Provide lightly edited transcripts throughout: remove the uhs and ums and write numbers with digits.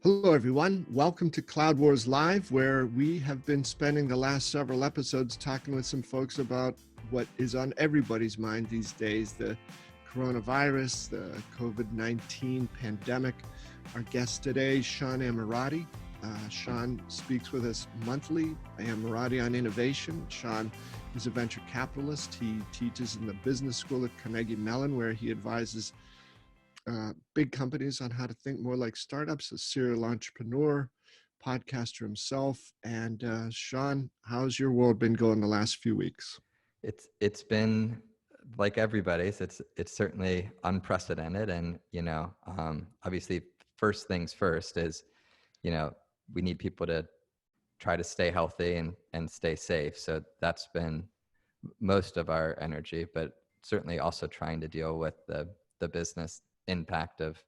Hello, everyone. Welcome to Cloud Wars Live, where we have been spending the last several episodes talking with some folks about what is on everybody's mind these days, the coronavirus, the COVID-19 pandemic. Our guest today, Sean Ammirati. Sean speaks with us monthly. Ammirati on innovation. Sean is a venture capitalist. He teaches in the business school at Carnegie Mellon, where he advises big companies on how to think more like startups, a serial entrepreneur, podcaster himself. And Sean, how's your world been going the last few weeks? It's been like everybody's. It's certainly unprecedented, and obviously, first things first is, we need people to try to stay healthy and stay safe. So that's been most of our energy, but certainly also trying to deal with the business impact of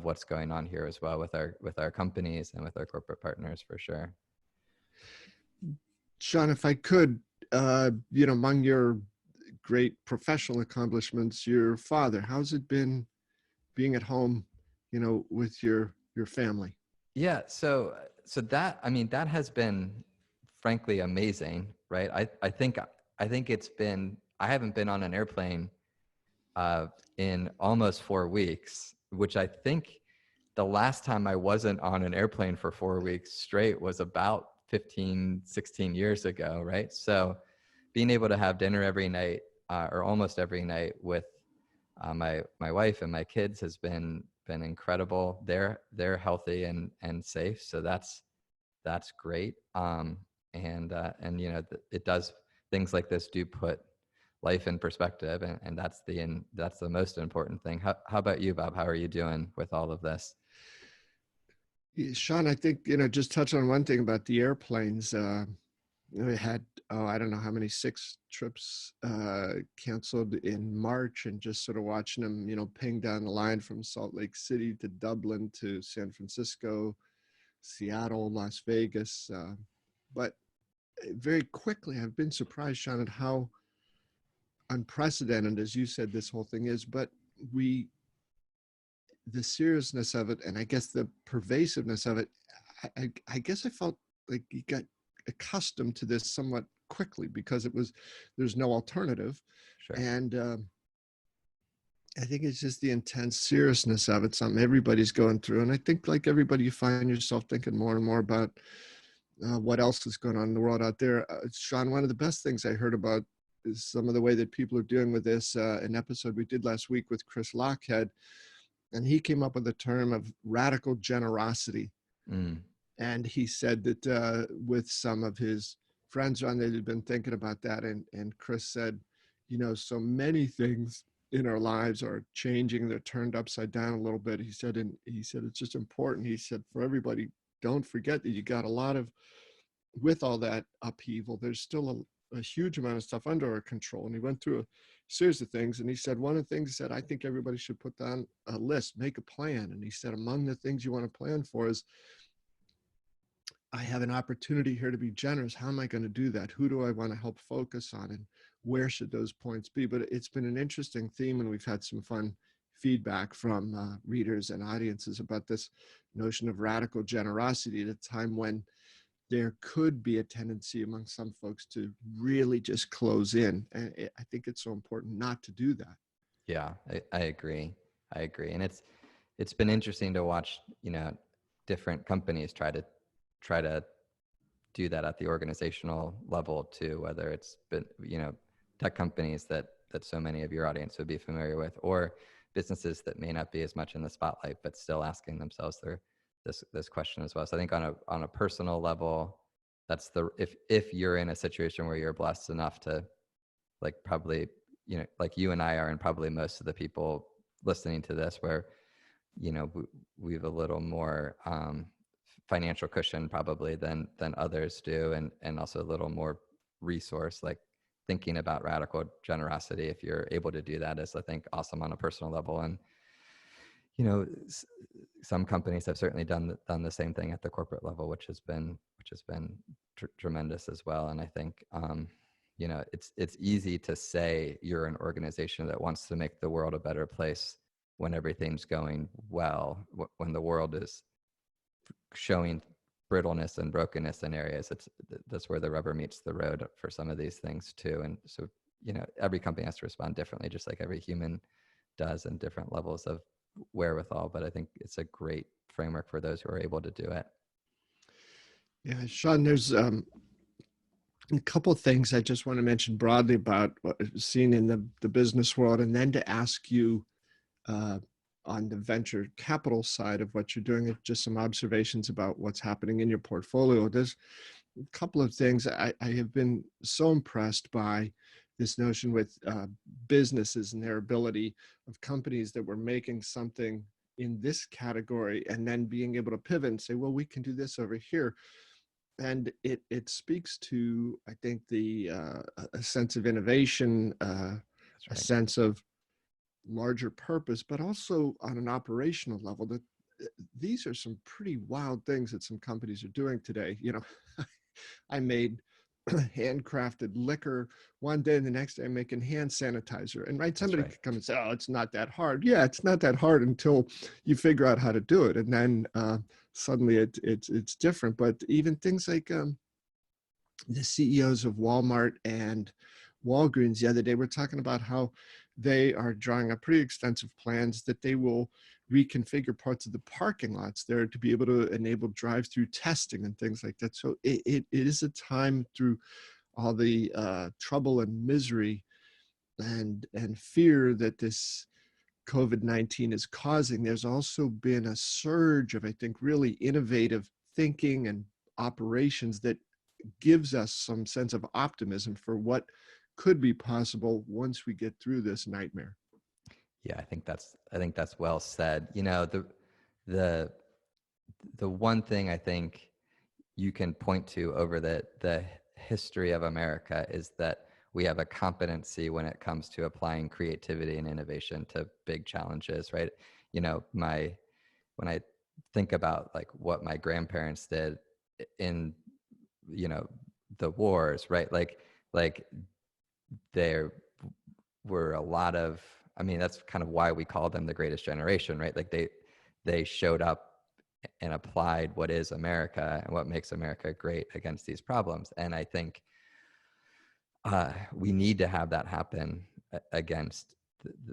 what's going on here as well with our companies and with our corporate partners, for sure. Sean, if I could, among your great professional accomplishments, your father, how's it been being at home, with your family? Yeah, so that has been frankly amazing, right? I think it's been, I haven't been on an airplane in almost 4 weeks, which I think the last time I wasn't on an airplane for 4 weeks straight was about 15, 16 years ago, right? So being able to have dinner every night, or almost every night, with my wife and my kids has been incredible. They're healthy and safe, so that's great. And it does, things like this do put life in perspective, and that's the most important thing. How about you, Bob? How are you doing with all of this? Sean, I think, just touch on one thing about the airplanes. We had, I don't know how many, 6 trips canceled in March, and just sort of watching them, ping down the line from Salt Lake City to Dublin to San Francisco, Seattle, Las Vegas. But very quickly, I've been surprised, Sean, at how unprecedented, as you said, this whole thing is. But the seriousness of it, and I guess the pervasiveness of it, I guess I felt like you got accustomed to this somewhat quickly, because there's no alternative. Sure. And I think it's just the intense seriousness of it, something everybody's going through. And I think, like everybody, you find yourself thinking more and more about what else is going on in the world out there. Sean, one of the best things I heard about is some of the way that people are dealing with this. An episode we did last week with Chris Lockhead, and he came up with the term of radical generosity. Mm. And he said that with some of his friends on, they had been thinking about that. And Chris said, so many things in our lives are changing. They're turned upside down a little bit. He said it's just important. He said, for everybody, don't forget that you got a lot of, with all that upheaval, there's still a huge amount of stuff under our control. And he went through a series of things. And he said, one of the things he said, I think everybody should put down a list, make a plan. And he said, among the things you want to plan for is, I have an opportunity here to be generous. How am I going to do that? Who do I want to help focus on? And where should those points be? But it's been an interesting theme, and we've had some fun feedback from readers and audiences about this notion of radical generosity at a time when there could be a tendency among some folks to really just close in. And I think it's so important not to do that. Yeah, I agree. And it's been interesting to watch, different companies try to do that at the organizational level too, whether it's been, tech companies that so many of your audience would be familiar with, or businesses that may not be as much in the spotlight, but still asking themselves this question as well. So I think on a personal level, that's if you're in a situation where you're blessed enough to, like, probably, like you and I are, and probably most of the people listening to this, where, we have a little more financial cushion probably than others do, and also a little more resource, like thinking about radical generosity, if you're able to do that, is, I think, awesome on a personal level. And some companies have certainly done the same thing at the corporate level, which has been tremendous as well. And I think it's easy to say you're an organization that wants to make the world a better place when everything's going well, when the world is showing brittleness and brokenness in areas. That's where the rubber meets the road for some of these things too. And so, every company has to respond differently, just like every human does, in different levels of wherewithal. But I think it's a great framework for those who are able to do it. Yeah, Sean, there's a couple of things I just want to mention broadly about what I've seen in the business world, and then to ask you on the venture capital side of what you're doing, just some observations about what's happening in your portfolio. There's a couple of things I have been so impressed by this notion with businesses and their ability of companies that were making something in this category and then being able to pivot and say, well, we can do this over here. And it speaks to, I think, a sense of innovation, a sense of larger purpose, but also on an operational level, that these are some pretty wild things that some companies are doing today. I made handcrafted liquor one day, and the next day I'm making hand sanitizer. And somebody could come and say, oh, it's not that hard. Yeah, it's not that hard until you figure out how to do it. And then suddenly it's different. But even things like the CEOs of Walmart and Walgreens the other day were talking about how they are drawing up pretty extensive plans that they will reconfigure parts of the parking lots there to be able to enable drive-through testing and things like that. So it is a time, through all the trouble and misery and fear that this COVID-19 is causing, there's also been a surge of, I think, really innovative thinking and operations that gives us some sense of optimism for what could be possible once we get through this nightmare. Yeah, I think that's well said. The one thing I think you can point to over the history of America is that we have a competency when it comes to applying creativity and innovation to big challenges, right? When I think about like what my grandparents did in the wars, right? Like there were a lot of, that's kind of why we call them the greatest generation, right? Like they showed up and applied what is America and what makes America great against these problems. And I think we need to have that happen against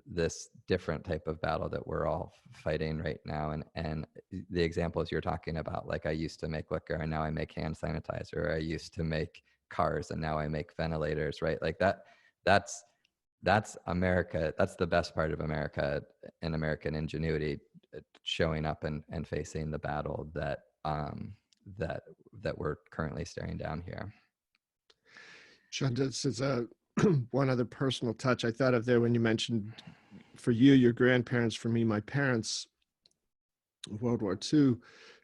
this different type of battle that we're all fighting right now. And the examples you're talking about, like I used to make liquor and now I make hand sanitizer, or I used to make cars and now I make ventilators, right? Like that's America. That's the best part of America and American ingenuity, showing up and facing the battle that we're currently staring down here. Sean, this is one other personal touch I thought of there when you mentioned, for you, your grandparents, for me, my parents, World War II.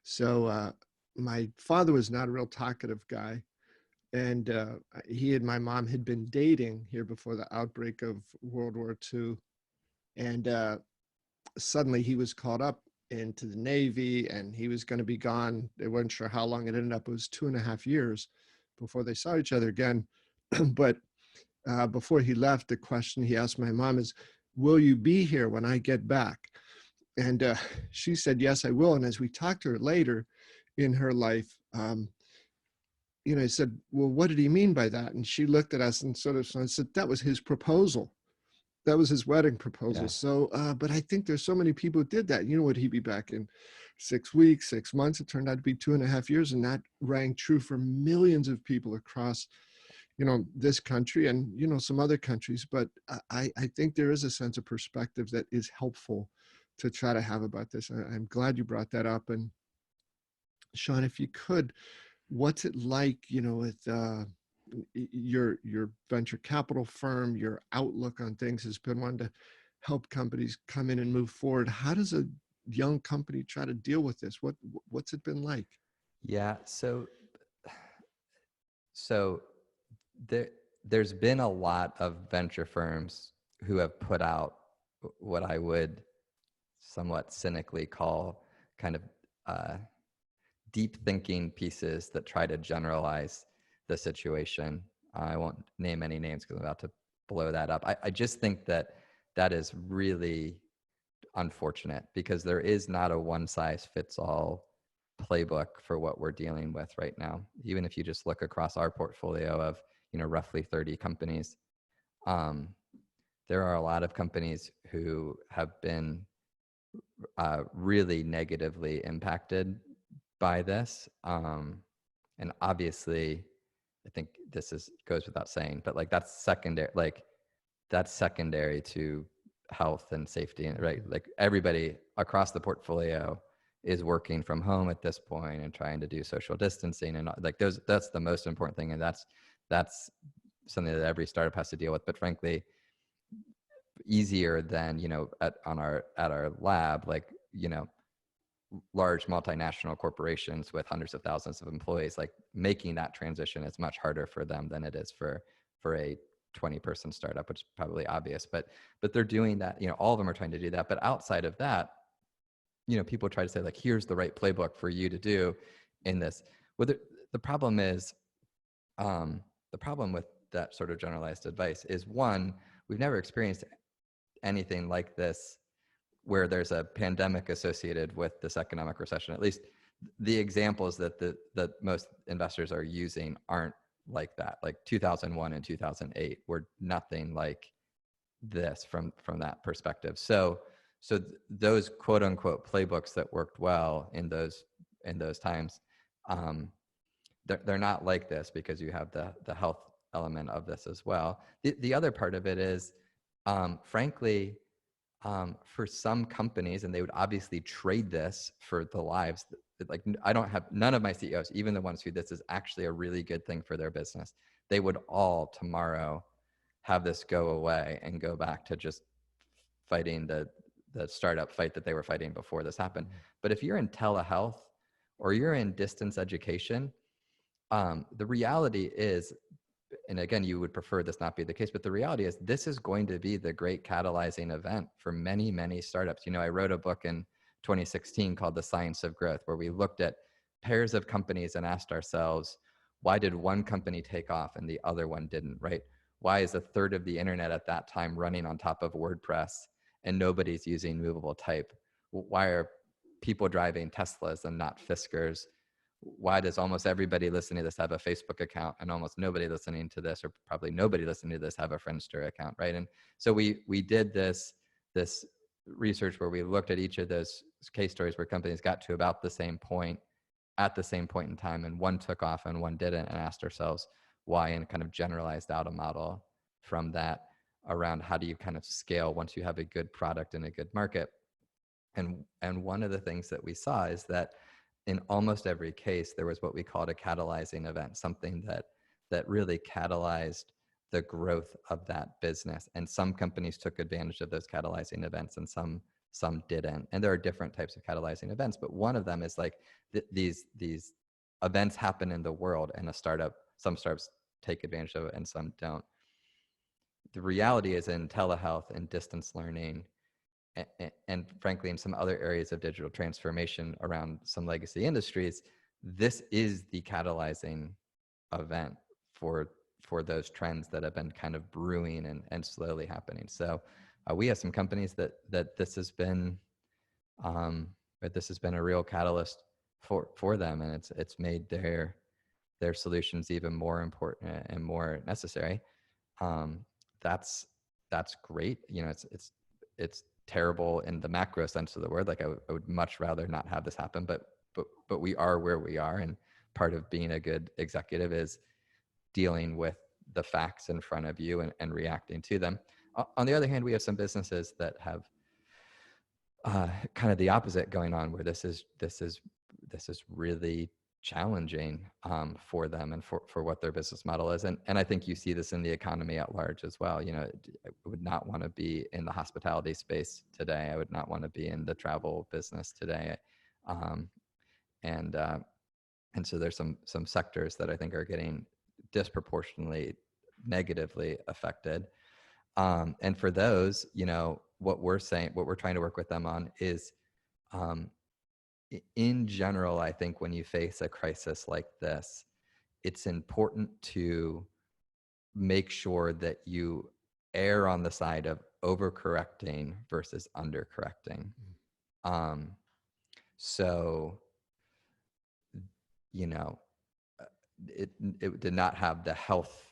So my father was not a real talkative guy. And he and my mom had been dating here before the outbreak of World War II. And suddenly he was called up into the Navy and he was going to be gone. They weren't sure how long. It ended up, it was 2.5 years before they saw each other again. But before he left, the question he asked my mom is, will you be here when I get back? And she said, yes, I will. And as we talked to her later in her life, I said, well, what did he mean by that? And she looked at us and sort of said, that was his proposal. That was his wedding proposal. Yeah. So, but I think there's so many people who did that. Would he be back in 6 weeks, 6 months? It turned out to be 2.5 years. And that rang true for millions of people across, this country and, some other countries. But I think there is a sense of perspective that is helpful to try to have about this. I'm glad you brought that up. And Sean, if you could, what's it like, with your venture capital firm, your outlook on things has been one to help companies come in and move forward. How does a young company try to deal with this? What's it been like? Yeah, so there's been a lot of venture firms who have put out what I would somewhat cynically call kind of deep thinking pieces that try to generalize the situation. I won't name any names because I'm about to blow that up. I just think that is really unfortunate because there is not a one size fits all playbook for what we're dealing with right now. Even if you just look across our portfolio of, roughly 30 companies, there are a lot of companies who have been really negatively impacted by this. And obviously, I think goes without saying, but like that's secondary to health and safety, right? Like everybody across the portfolio is working from home at this point and trying to do social distancing, and like that's the most important thing, and that's something that every startup has to deal with. But frankly, easier than at our lab, like large multinational corporations with hundreds of thousands of employees, like making that transition is much harder for them than it is for a 20-person startup, which is probably obvious, but they're doing that. All of them are trying to do that. But outside of that, people try to say like, here's the right playbook for you to do in this. Well, the problem is, the problem with that sort of generalized advice is, one, we've never experienced anything like this where there's a pandemic associated with this economic recession. At least the examples that most investors are using aren't like that. Like 2001 and 2008 were nothing like this from that perspective. So those quote unquote playbooks that worked well in those times, they're not like this, because you have the health element of this as well. The other part of it is, frankly, for some companies, and they would obviously trade this for the lives. Like none of my CEOs, even the ones who this is actually a really good thing for their business, they would all tomorrow have this go away and go back to just fighting the startup fight that they were fighting before this happened. But if you're in telehealth or you're in distance education, the reality is, and again, you would prefer this not be the case, but the reality is this is going to be the great catalyzing event for many, many startups. I wrote a book in 2016 called The Science of Growth, where we looked at pairs of companies and asked ourselves, why did one company take off and the other one didn't, right? Why is a third of the internet at that time running on top of WordPress and nobody's using movable type? Why are people driving Teslas and not Fiskars? Why does almost everybody listening to this have a Facebook account, and almost nobody listening to this, or probably nobody listening to this, have a Friendster account, right? And so we did this research where we looked at each of those case stories where companies got to about the same point at the same point in time, and one took off and one didn't, and asked ourselves why, and kind of generalized out a model from that around how do you kind of scale once you have a good product in a good market. And one of the things that we saw is that in almost every case, there was what we called a catalyzing event, something that really catalyzed the growth of that business. And some companies took advantage of those catalyzing events, and some didn't. And there are different types of catalyzing events, but one of them is like these events happen in the world, and some startups take advantage of it and some don't. The reality is, in telehealth and distance learning, and frankly, in some other areas of digital transformation around some legacy industries, this is the catalyzing event for those trends that have been kind of brewing and slowly happening. So we have some companies that this has been a real catalyst for them, and it's made their solutions even more important and more necessary. That's great. It's terrible in the macro sense of the word. Like I would much rather not have this happen, but we are where we are, and part of being a good executive is dealing with the facts in front of you and reacting to them. On the other hand, we have some businesses that have kind of the opposite going on, where this is really challenging for them and for what their business model is. And I think you see this in the economy at large as well. I would not want to be in the hospitality space today. I would not want to be in the travel business today. And so there's some sectors that I think are getting disproportionately negatively affected. And for those, what we're trying to work with them on is, in general, I think when you face a crisis like this, it's important to make sure that you err on the side of overcorrecting versus undercorrecting. So you know, it did not have the health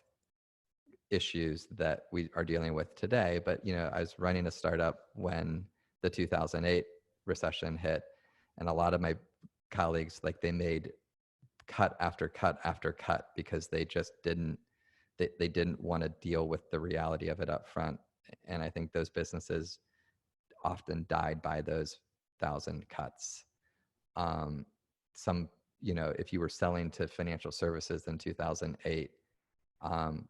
issues that we are dealing with today. But, I was running a startup when the 2008 recession hit, and a lot of my colleagues, like, they made cut after cut after cut because they just they didn't want to deal with the reality of it up front. And I think those businesses often died by those 1,000 cuts. Some, if you were selling to financial services in 2008,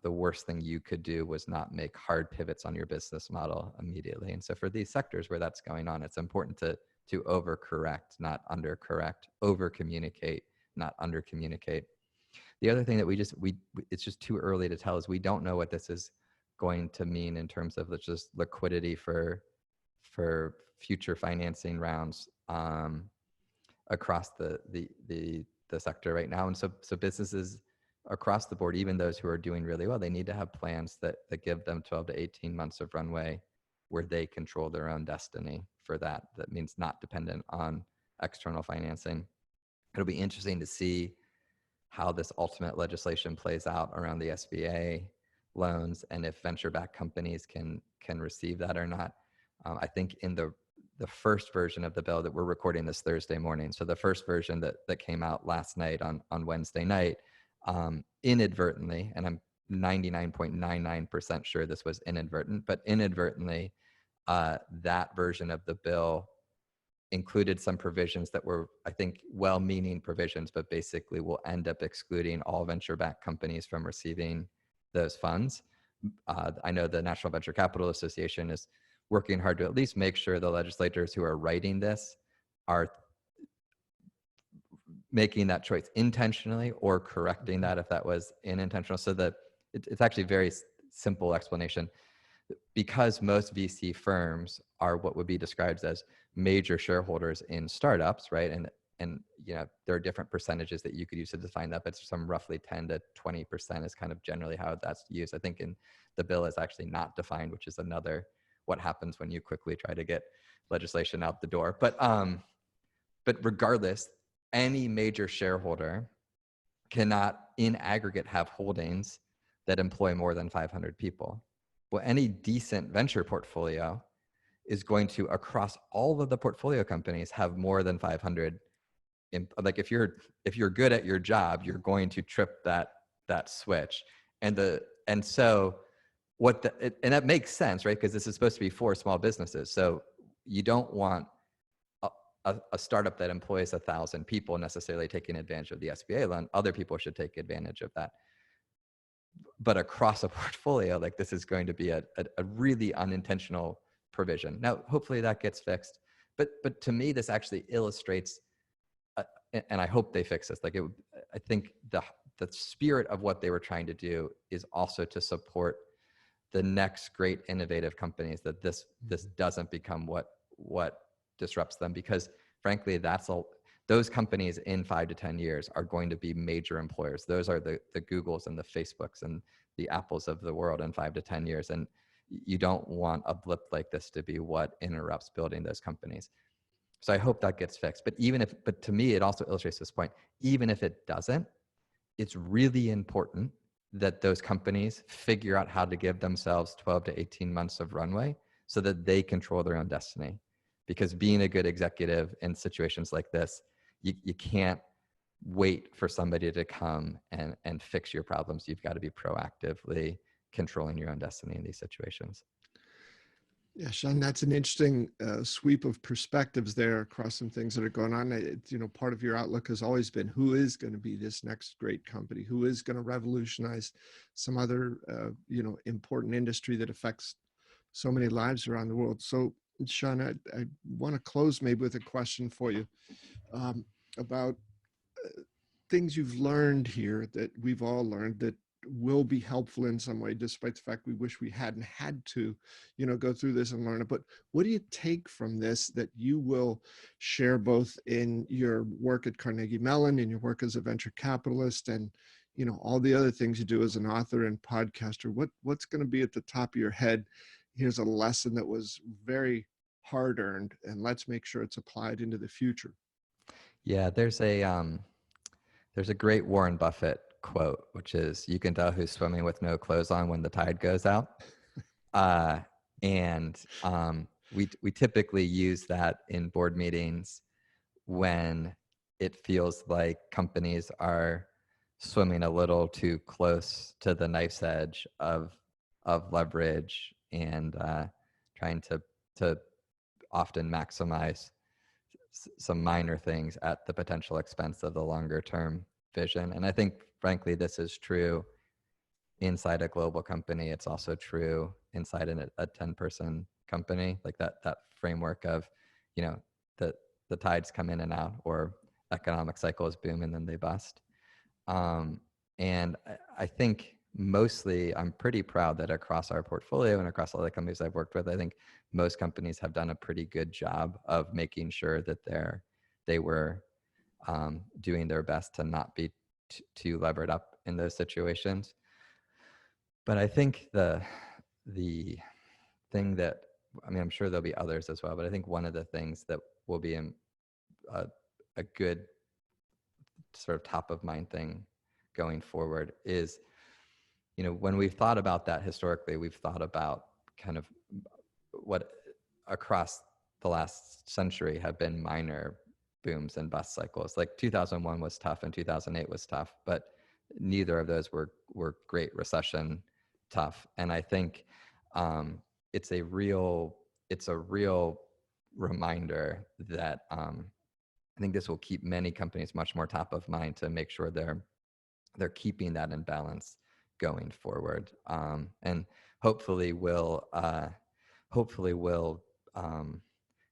the worst thing you could do was not make hard pivots on your business model immediately. And so for these sectors where that's going on, it's important to overcorrect, not undercorrect, over communicate, not under communicate. The other thing that it's just too early to tell is we don't know what this is going to mean in terms of just liquidity for future financing rounds across the sector right now. And so businesses across the board, even those who are doing really well, they need to have plans that give them 12 to 18 months of runway where they control their own destiny for that. That means not dependent on external financing. It'll be interesting to see how this ultimate legislation plays out around the SBA loans and if venture-backed companies can receive that or not. I think in the first version of the bill that we're recording this Thursday morning, so the first version that came out last night on Wednesday night, inadvertently, and I'm 99.99% sure this was inadvertent, but inadvertently, that version of the bill included some provisions that were, I think, well-meaning provisions, but basically will end up excluding all venture-backed companies from receiving those funds. I know the National Venture Capital Association is working hard to at least make sure the legislators who are writing this are making that choice intentionally or correcting that if that was unintentional. So that it's actually a very simple explanation. Because most VC firms are what would be described as major shareholders in startups, right? And there are different percentages that you could use to define that, but some roughly 10 to 20% is kind of generally how that's used. I think in the bill is actually not defined, which is another what happens when you quickly try to get legislation out the door. But regardless, any major shareholder cannot in aggregate have holdings that employ more than 500 people. Well, any decent venture portfolio is going to, across all of the portfolio companies, have more than 500. Like if you're good at your job, you're going to trip that switch. And that makes sense, right? Because this is supposed to be for small businesses. So you don't want a startup that employs 1,000 people necessarily taking advantage of the SBA loan. Other people should take advantage of that. But across a portfolio, like this is going to be a really unintentional provision. Now, hopefully that gets fixed. But to me, this actually illustrates, and I hope they fix this. I think the spirit of what they were trying to do is also to support the next great innovative companies, that this doesn't become what disrupts them, because frankly, those companies in 5 to 10 years are going to be major employers. Those are the Googles and the Facebooks and the Apples of the world in 5 to 10 years. And you don't want a blip like this to be what interrupts building those companies. So I hope that gets fixed. But to me, it also illustrates this point. Even if it doesn't, it's really important that those companies figure out how to give themselves 12 to 18 months of runway so that they control their own destiny. Because being a good executive in situations like this, you can't wait for somebody to come and fix your problems. You've got to be proactively controlling your own destiny in these situations. Yeah, Sean, that's an interesting sweep of perspectives there across some things that are going on. Part of your outlook has always been who is going to be this next great company, who is going to revolutionize some other, important industry that affects so many lives around the world. So, Sean, I want to close maybe with a question for you about things you've learned here that we've all learned that will be helpful in some way, despite the fact we wish we hadn't had to, go through this and learn it. But what do you take from this that you will share both in your work at Carnegie Mellon, in your work as a venture capitalist, and, all the other things you do as an author and podcaster? What's going to be at the top of your head? Here's a lesson that was very hard earned, and let's make sure it's applied into the future. Yeah, there's There's a great Warren Buffett quote, which is, "You can tell who's swimming with no clothes on when the tide goes out." Uh, and we typically use that in board meetings when it feels like companies are swimming a little too close to the knife's edge of leverage and trying to often maximize some minor things at the potential expense of the longer term vision. And I think, frankly, this is true inside a global company. It's also true inside a 10-person company, like that framework of, you know, the tides come in and out, or economic cycles boom and then they bust. And I think mostly I'm pretty proud that across our portfolio and across all the companies I've worked with, I think most companies have done a pretty good job of making sure that they were doing their best to not be too levered up in those situations. But I think the thing that, I mean, I'm sure there'll be others as well, but I think one of the things that will be a good sort of top of mind thing going forward is, you know, when we've thought about that historically, we've thought about kind of what across the last century have been minor booms and bust cycles. Like 2001 was tough and 2008 was tough, but neither of those were Great Recession tough. And I think it's a real reminder that I think this will keep many companies much more top of mind to make sure they're keeping that in balance going forward, and hopefully we'll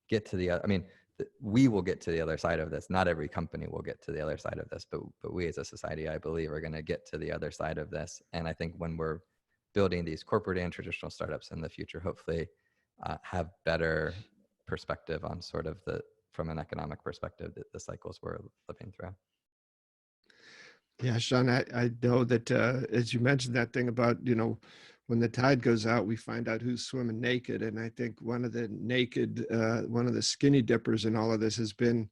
get to the. I mean, we will get to the other side of this. Not every company will get to the other side of this, but we as a society, I believe, are going to get to the other side of this. And I think when we're building these corporate and traditional startups in the future, hopefully have better perspective on sort of from an economic perspective, the cycles we're living through. Yeah, Sean, I know that as you mentioned that thing about, you know, when the tide goes out, we find out who's swimming naked. And I think one of the skinny dippers in all of this has been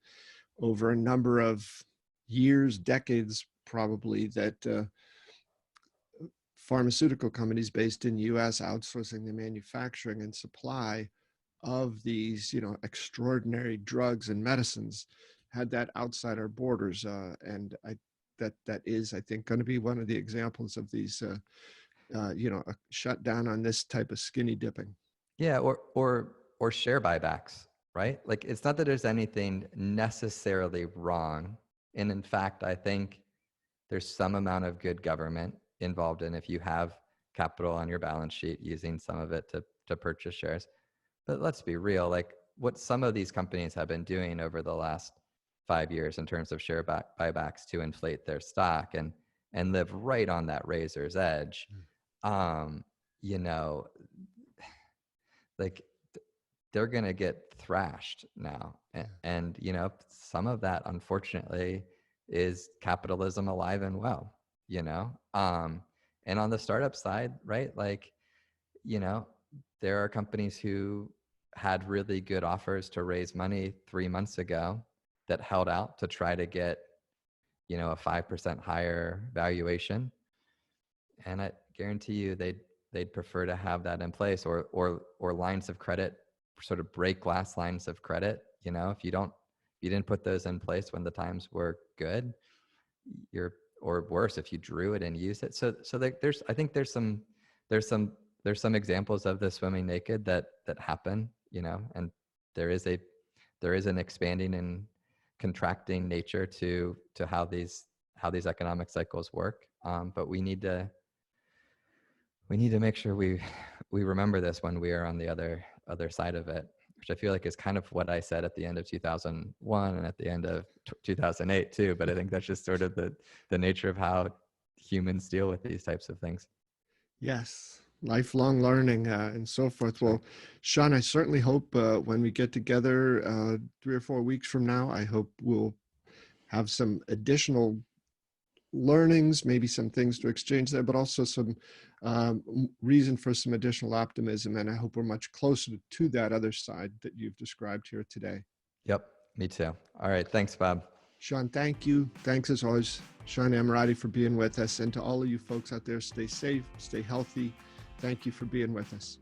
over a number of years, decades, probably, that pharmaceutical companies based in the US outsourcing the manufacturing and supply of these, you know, extraordinary drugs and medicines had that outside our borders. And that is, I think, going to be one of the examples of these, you know, a shutdown on this type of skinny dipping. Yeah, or share buybacks, right? Like, it's not that there's anything necessarily wrong. And in fact, I think there's some amount of good government involved in, if you have capital on your balance sheet, using some of it to purchase shares. But let's be real, like what some of these companies have been doing over the last 5 years in terms of share buybacks to inflate their stock and live right on that razor's edge, you know, like they're going to get thrashed now. And, you know, some of that, unfortunately, is capitalism alive and well, you know? And on the startup side, right? Like, you know, there are companies who had really good offers to raise money 3 months ago that held out to try to get, you know, a 5% higher valuation. And I guarantee you they'd prefer to have that in place, or lines of credit, sort of break glass lines of credit. You know, if you didn't put those in place when the times were good, or worse, if you drew it and used it. So I think there's some examples of the swimming naked that happen, you know, and there is an expanding and contracting nature to how these economic cycles work. But we need to make sure we remember this when we are on the other side of it, which I feel like is kind of what I said at the end of 2001 and at the end of 2008 too. But I think that's just sort of the nature of how humans deal with these types of things. Yes, lifelong learning and so forth. Well, Sean, I certainly hope when we get together 3 or 4 weeks from now, I hope we'll have some additional learnings, maybe some things to exchange there, but also some reason for some additional optimism. And I hope we're much closer to that other side that you've described here today. Yep, me too. All right, thanks, Bob. Sean, thank you. Thanks as always. Sean Ammirati, for being with us. And to all of you folks out there, stay safe, stay healthy. Thank you for being with us.